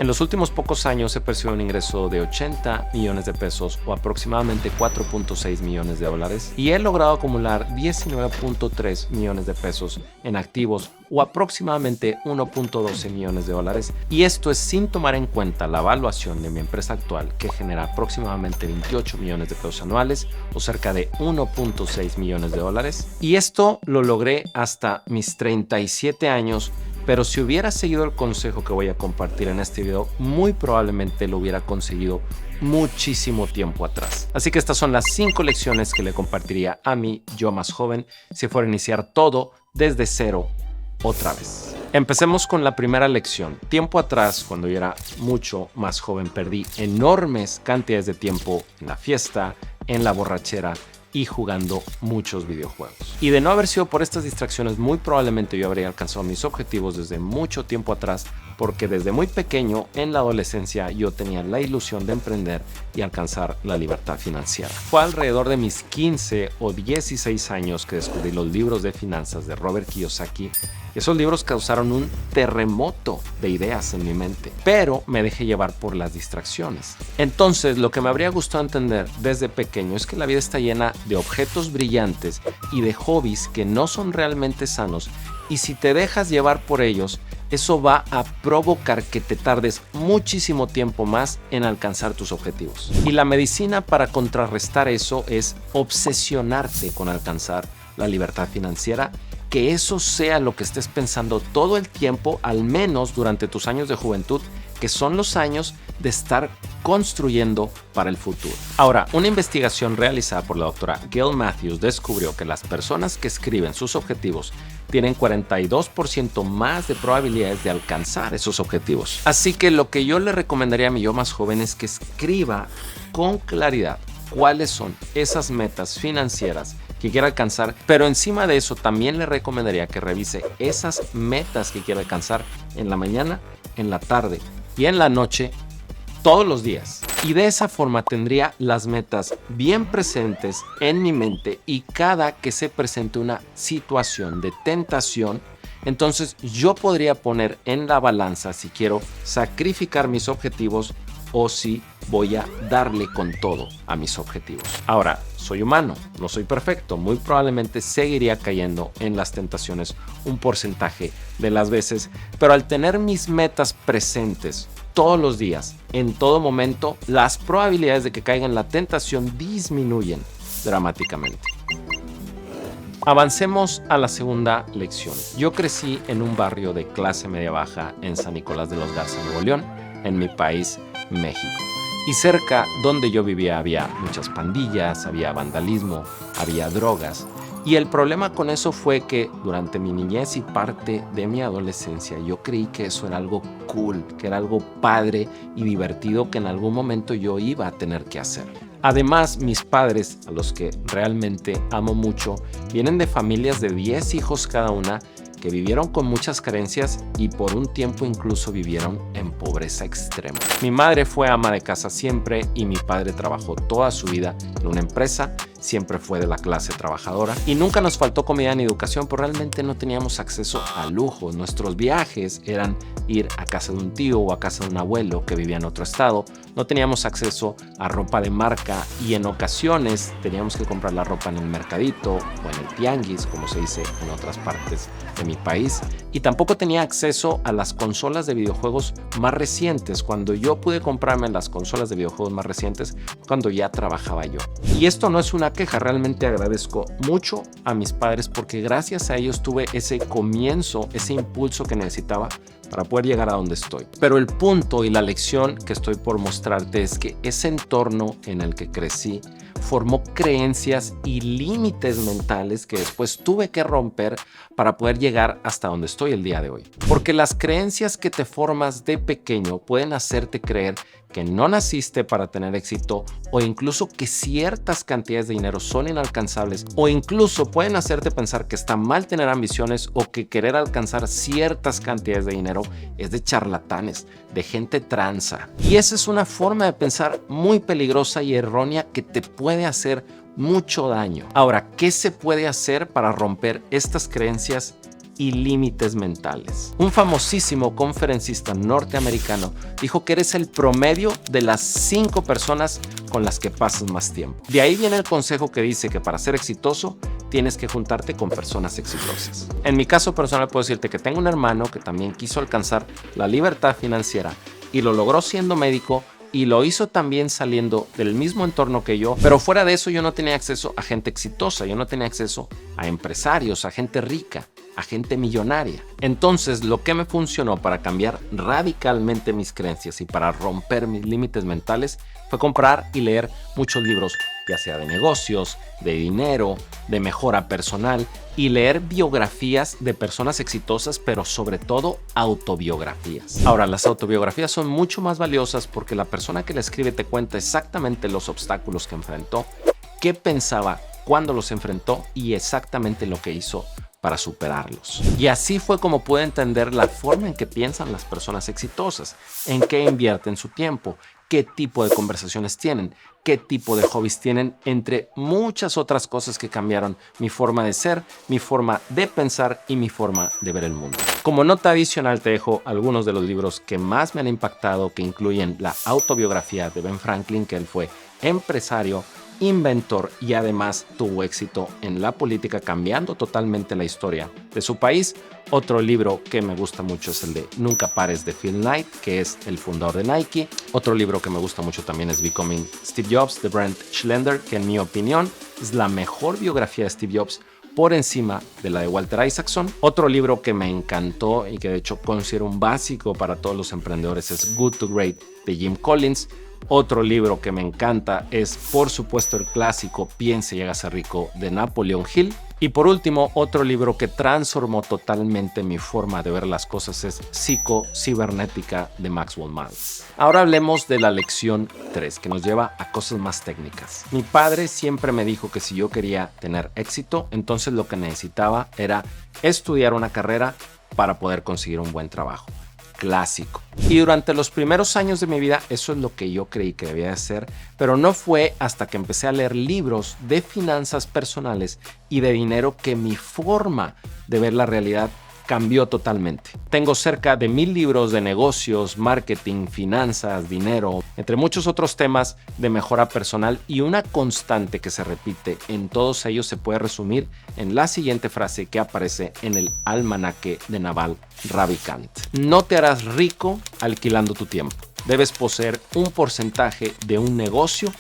En los últimos pocos años he percibido un ingreso de 80 millones de pesos o aproximadamente 4.6 millones de dólares y he logrado acumular 19.3 millones de pesos en activos o aproximadamente 1.12 millones de dólares, y esto es sin tomar en cuenta la evaluación de mi empresa actual, que genera aproximadamente 28 millones de pesos anuales o cerca de 1.6 millones de dólares, y esto lo logré hasta mis 37 años. Pero si hubiera seguido el consejo que voy a compartir en este video, muy probablemente lo hubiera conseguido muchísimo tiempo atrás. Así que estas son las 5 lecciones que le compartiría a mi yo más joven si fuera a iniciar todo desde cero otra vez. Empecemos con la primera lección. Tiempo atrás, cuando yo era mucho más joven, perdí enormes cantidades de tiempo en la fiesta, en la borrachera y jugando muchos videojuegos. Y de no haber sido por estas distracciones, muy probablemente yo habría alcanzado mis objetivos desde mucho tiempo atrás, porque desde muy pequeño en la adolescencia yo tenía la ilusión de emprender y alcanzar la libertad financiera. Fue alrededor de mis 15 o 16 años que descubrí los libros de finanzas de Robert Kiyosaki. Esos libros causaron un terremoto de ideas en mi mente, pero me dejé llevar por las distracciones. Entonces, lo que me habría gustado entender desde pequeño es que la vida está llena de objetos brillantes y de hobbies que no son realmente sanos, y si te dejas llevar por ellos, eso va a provocar que te tardes muchísimo tiempo más en alcanzar tus objetivos. Y la medicina para contrarrestar eso es obsesionarte con alcanzar la libertad financiera, que eso sea lo que estés pensando todo el tiempo, al menos durante tus años de juventud, que son los años de estar construyendo para el futuro. Ahora, una investigación realizada por la doctora Gail Matthews descubrió que las personas que escriben sus objetivos tienen 42% más de probabilidades de alcanzar esos objetivos. Así que lo que yo le recomendaría a mi yo más joven es que escriba con claridad cuáles son esas metas financieras que quiere alcanzar, pero encima de eso también le recomendaría que revise esas metas que quiere alcanzar en la mañana, en la tarde y en la noche, todos los días. Y de esa forma tendría las metas bien presentes en mi mente, y cada que se presente una situación de tentación, entonces yo podría poner en la balanza si quiero sacrificar mis objetivos o si voy a darle con todo a mis objetivos. Ahora, soy humano, no soy perfecto, muy probablemente seguiría cayendo en las tentaciones un porcentaje de las veces, pero al tener mis metas presentes todos los días, en todo momento, las probabilidades de que caiga en la tentación disminuyen dramáticamente. Avancemos a la segunda lección. Yo crecí en un barrio de clase media baja en San Nicolás de los Garza, Nuevo León, en mi país, México. Y cerca donde yo vivía había muchas pandillas, había vandalismo, había drogas. Y el problema con eso fue que durante mi niñez y parte de mi adolescencia yo creí que eso era algo cool, que era algo padre y divertido que en algún momento yo iba a tener que hacer. Además, mis padres, a los que realmente amo mucho, vienen de familias de 10 hijos cada una, que vivieron con muchas carencias y por un tiempo incluso vivieron en pobreza extrema. Mi madre fue ama de casa siempre y mi padre trabajó toda su vida en una empresa, siempre fue de la clase trabajadora y nunca nos faltó comida ni educación, pero realmente no teníamos acceso a lujos. Nuestros viajes eran ir a casa de un tío o a casa de un abuelo que vivía en otro estado. No teníamos acceso a ropa de marca y en ocasiones teníamos que comprar la ropa en el mercadito o en el tianguis, como se dice en otras partes de mi país. Y tampoco tenía acceso a las consolas de videojuegos más recientes. Cuando yo pude comprarme las consolas de videojuegos más recientes, cuando ya trabajaba yo. Y esto no es una queja, realmente agradezco mucho a mis padres porque gracias a ellos tuve ese comienzo, ese impulso que necesitaba para poder llegar a donde estoy. Pero el punto y la lección que estoy por mostrarte es que ese entorno en el que crecí formó creencias y límites mentales que después tuve que romper para poder llegar hasta donde estoy el día de hoy. Porque las creencias que te formas de pequeño pueden hacerte creer que no naciste para tener éxito, o incluso que ciertas cantidades de dinero son inalcanzables, o incluso pueden hacerte pensar que está mal tener ambiciones o que querer alcanzar ciertas cantidades de dinero es de charlatanes, de gente tranza. Y esa es una forma de pensar muy peligrosa y errónea que te puede hacer mucho daño. Ahora, ¿qué se puede hacer para romper estas creencias y límites mentales. Un famosísimo conferencista norteamericano dijo que eres el promedio de las 5 personas con las que pasas más tiempo. De ahí viene el consejo que dice que para ser exitoso tienes que juntarte con personas exitosas. En mi caso personal puedo decirte que tengo un hermano que también quiso alcanzar la libertad financiera y lo logró siendo médico y lo hizo también saliendo del mismo entorno que yo, pero fuera de eso yo no tenía acceso a gente exitosa, yo no tenía acceso a empresarios, a gente rica, a gente millonaria. Entonces lo que me funcionó para cambiar radicalmente mis creencias y para romper mis límites mentales fue comprar y leer muchos libros, ya sea de negocios, de dinero, de mejora personal y leer biografías de personas exitosas, pero sobre todo autobiografías. Ahora, las autobiografías son mucho más valiosas porque la persona que la escribe te cuenta exactamente los obstáculos que enfrentó, qué pensaba cuando los enfrentó y exactamente lo que hizo para superarlos. Y así fue como pude entender la forma en que piensan las personas exitosas, en qué invierten su tiempo, qué tipo de conversaciones tienen, qué tipo de hobbies tienen, entre muchas otras cosas que cambiaron mi forma de ser, mi forma de pensar y mi forma de ver el mundo. Como nota adicional te dejo algunos de los libros que más me han impactado, que incluyen la autobiografía de Ben Franklin, que él fue empresario, inventor y además tuvo éxito en la política, cambiando totalmente la historia de su país. Otro libro que me gusta mucho es el de Nunca Pares de Phil Knight, que es el fundador de Nike. Otro libro que me gusta mucho también es Becoming Steve Jobs de Brent Schlender, que en mi opinión es la mejor biografía de Steve Jobs por encima de la de Walter Isaacson. Otro libro que me encantó y que de hecho considero un básico para todos los emprendedores es Good to Great de Jim Collins. Otro libro que me encanta es, por supuesto, el clásico Piense y hágase rico de Napoleon Hill. Y por último, otro libro que transformó totalmente mi forma de ver las cosas es Psico-Cibernética de Maxwell Maltz. Ahora hablemos de la lección 3, que nos lleva a cosas más técnicas. Mi padre siempre me dijo que si yo quería tener éxito, entonces lo que necesitaba era estudiar una carrera para poder conseguir un buen trabajo. Clásico. Y durante los primeros años de mi vida eso es lo que yo creí que debía de hacer, pero no fue hasta que empecé a leer libros de finanzas personales y de dinero que mi forma de ver la realidad cambió totalmente. Tengo cerca de 1000 libros de negocios, marketing, finanzas, dinero, entre muchos otros temas de mejora personal, y una constante que se repite en todos ellos se puede resumir en la siguiente frase que aparece en el almanaque de Naval Ravikant. No te harás rico alquilando tu tiempo. Debes poseer un porcentaje de un negocio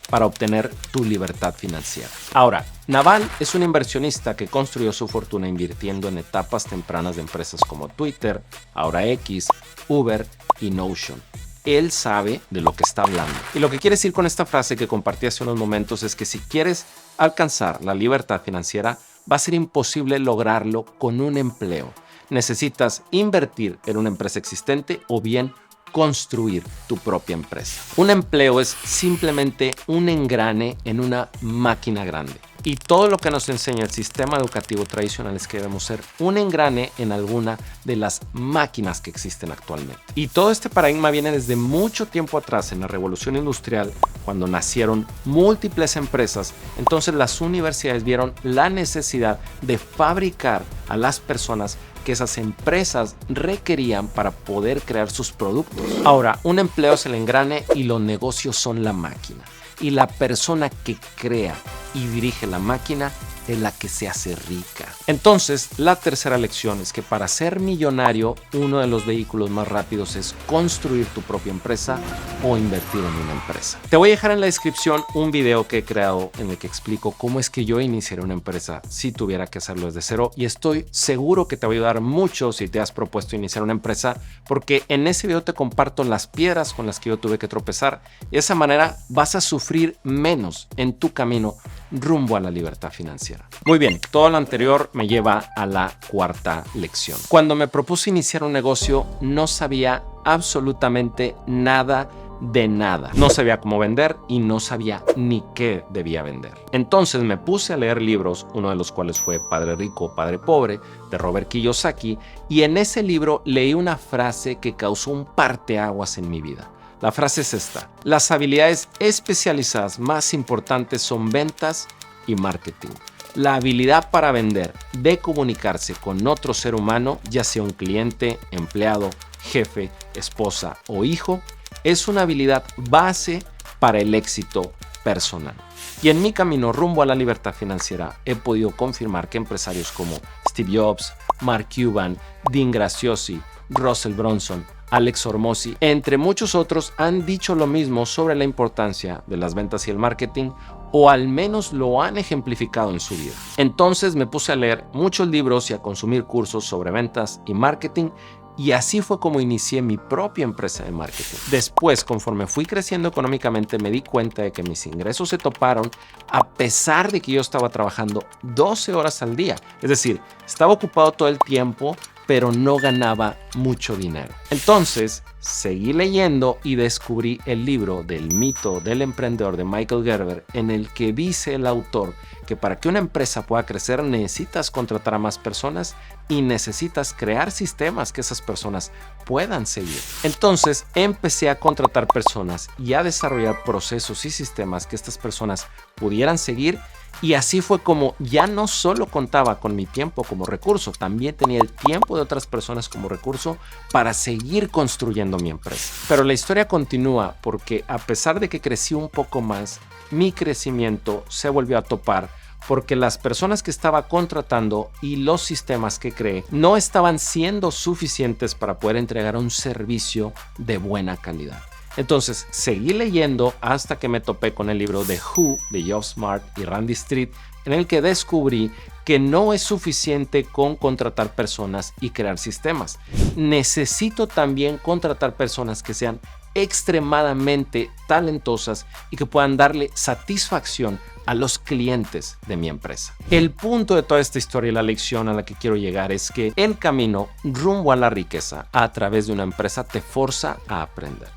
para obtener tu libertad financiera. Ahora, Naval es un inversionista que construyó su fortuna invirtiendo en etapas tempranas de empresas como Twitter, ahora X, Uber y Notion. Él sabe de lo que está hablando. Y lo que quiere decir con esta frase que compartí hace unos momentos es que si quieres alcanzar la libertad financiera, va a ser imposible lograrlo con un empleo. Necesitas invertir en una empresa existente o bien construir tu propia empresa. Un empleo es simplemente un engrane en una máquina grande. Y todo lo que nos enseña el sistema educativo tradicional es que debemos ser un engrane en alguna de las máquinas que existen actualmente. Y todo este paradigma viene desde mucho tiempo atrás, en la revolución industrial, cuando nacieron múltiples empresas. Entonces las universidades vieron la necesidad de fabricar a las personas que esas empresas requerían para poder crear sus productos. Ahora, un empleo es el engrane y los negocios son la máquina. Y la persona que crea y dirige la máquina es la que se hace rica. Entonces, la tercera lección es que para ser millonario, uno de los vehículos más rápidos es construir tu propia empresa o invertir en una empresa. Te voy a dejar en la descripción un video que he creado en el que explico cómo es que yo iniciaré una empresa si tuviera que hacerlo desde cero, y estoy seguro que te va a ayudar mucho si te has propuesto iniciar una empresa, porque en ese video te comparto las piedras con las que yo tuve que tropezar, y de esa manera vas a sufrir menos en tu camino rumbo a la libertad financiera. Muy bien, todo lo anterior me lleva a la cuarta lección. Cuando me propuse iniciar un negocio, no sabía absolutamente nada de nada. No sabía cómo vender y no sabía ni qué debía vender. Entonces me puse a leer libros, uno de los cuales fue Padre Rico, Padre Pobre, de Robert Kiyosaki, y en ese libro leí una frase que causó un parteaguas en mi vida. La frase es esta: las habilidades especializadas más importantes son ventas y marketing. La habilidad para vender, de comunicarse con otro ser humano, ya sea un cliente, empleado, jefe, esposa o hijo, es una habilidad base para el éxito personal. Y en mi camino rumbo a la libertad financiera he podido confirmar que empresarios como Steve Jobs, Mark Cuban, Dean Graziosi, Russell Brunson, Alex Hormozi, entre muchos otros, han dicho lo mismo sobre la importancia de las ventas y el marketing, o al menos lo han ejemplificado en su vida. Entonces me puse a leer muchos libros y a consumir cursos sobre ventas y marketing, y así fue como inicié mi propia empresa de marketing. Después, conforme fui creciendo económicamente, me di cuenta de que mis ingresos se toparon a pesar de que yo estaba trabajando 12 horas al día. Es decir, estaba ocupado todo el tiempo, pero no ganaba mucho dinero. Entonces, seguí leyendo y descubrí el libro del mito del emprendedor de Michael Gerber, en el que dice el autor que para que una empresa pueda crecer necesitas contratar a más personas y necesitas crear sistemas que esas personas puedan seguir. Entonces empecé a contratar personas y a desarrollar procesos y sistemas que estas personas pudieran seguir, y así fue como ya no solo contaba con mi tiempo como recurso, también tenía el tiempo de otras personas como recurso para seguir construyendo mi empresa. Pero la historia continúa, porque a pesar de que crecí un poco más, mi crecimiento se volvió a topar porque las personas que estaba contratando y los sistemas que creé no estaban siendo suficientes para poder entregar un servicio de buena calidad. Entonces seguí leyendo hasta que me topé con el libro The Who de Geoff Smart y Randy Street, en el que descubrí que no es suficiente con contratar personas y crear sistemas. Necesito también contratar personas que sean extremadamente talentosas y que puedan darle satisfacción a los clientes de mi empresa. El punto de toda esta historia y la lección a la que quiero llegar es que el camino rumbo a la riqueza a través de una empresa te forza a aprender.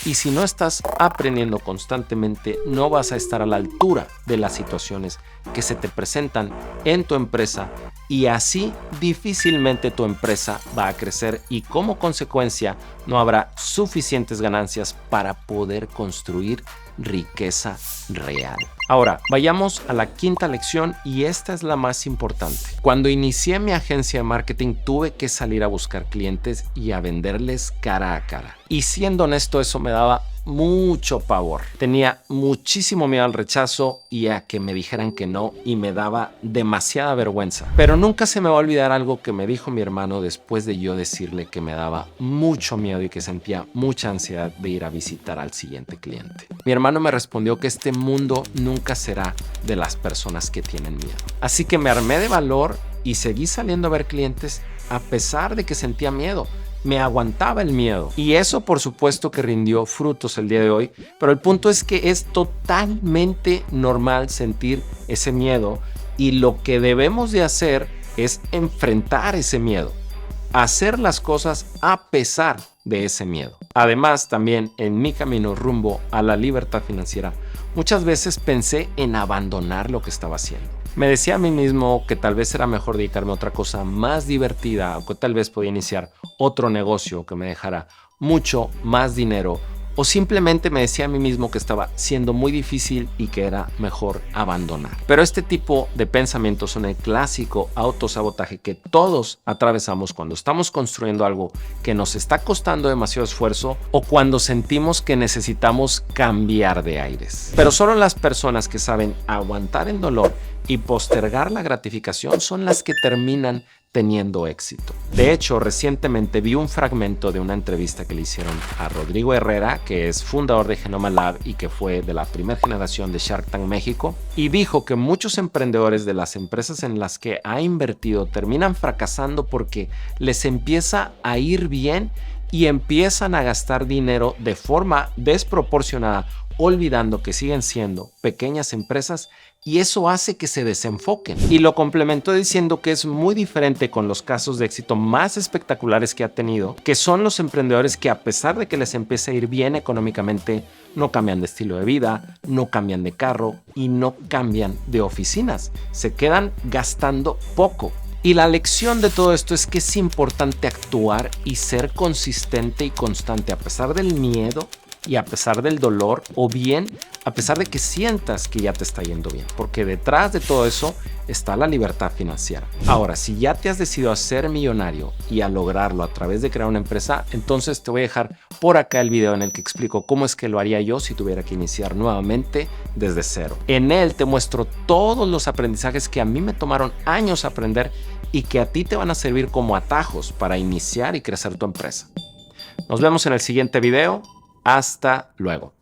Y si no estás aprendiendo constantemente, no vas a estar a la altura de las situaciones que se te presentan en tu empresa, y así difícilmente tu empresa va a crecer y como consecuencia no habrá suficientes ganancias para poder construir riqueza real. Ahora, vayamos a la quinta lección, y esta es la más importante. Cuando inicié mi agencia de marketing, tuve que salir a buscar clientes y a venderles cara a cara. Y siendo honesto, eso me daba mucho pavor. Tenía muchísimo miedo al rechazo y a que me dijeran que no, y me daba demasiada vergüenza. Pero nunca se me va a olvidar algo que me dijo mi hermano después de yo decirle que me daba mucho miedo y que sentía mucha ansiedad de ir a visitar al siguiente cliente. Mi hermano me respondió que este mundo nunca será de las personas que tienen miedo. Así que me armé de valor y seguí saliendo a ver clientes a pesar de que sentía miedo. Me aguantaba el miedo, y eso por supuesto que rindió frutos el día de hoy, pero el punto es que es totalmente normal sentir ese miedo, y lo que debemos de hacer es enfrentar ese miedo, hacer las cosas a pesar de ese miedo. Además, también en mi camino rumbo a la libertad financiera, muchas veces pensé en abandonar lo que estaba haciendo. Me decía a mí mismo que tal vez era mejor dedicarme a otra cosa más divertida, o que tal vez podía iniciar otro negocio que me dejara mucho más dinero, o simplemente me decía a mí mismo que estaba siendo muy difícil y que era mejor abandonar. Pero este tipo de pensamientos son el clásico autosabotaje que todos atravesamos cuando estamos construyendo algo que nos está costando demasiado esfuerzo, o cuando sentimos que necesitamos cambiar de aires. Pero solo las personas que saben aguantar el dolor y postergar la gratificación son las que terminan teniendo éxito. De hecho, recientemente vi un fragmento de una entrevista que le hicieron a Rodrigo Herrera, que es fundador de Genoma Lab y que fue de la primera generación de Shark Tank México, y dijo que muchos emprendedores de las empresas en las que ha invertido terminan fracasando porque les empieza a ir bien y empiezan a gastar dinero de forma desproporcionada, olvidando que siguen siendo pequeñas empresas, y eso hace que se desenfoquen. Y lo complementó diciendo que es muy diferente con los casos de éxito más espectaculares que ha tenido, que son los emprendedores que, a pesar de que les empieza a ir bien económicamente, no cambian de estilo de vida, no cambian de carro y no cambian de oficinas. Se quedan gastando poco. Y la lección de todo esto es que es importante actuar y ser consistente y constante a pesar del miedo y a pesar del dolor, o bien a pesar de que sientas que ya te está yendo bien, porque detrás de todo eso está la libertad financiera. Ahora, si ya te has decidido a ser millonario y a lograrlo a través de crear una empresa, entonces te voy a dejar por acá el video en el que explico cómo es que lo haría yo si tuviera que iniciar nuevamente desde cero. En él te muestro todos los aprendizajes que a mí me tomaron años aprender y que a ti te van a servir como atajos para iniciar y crecer tu empresa. Nos vemos en el siguiente video. Hasta luego.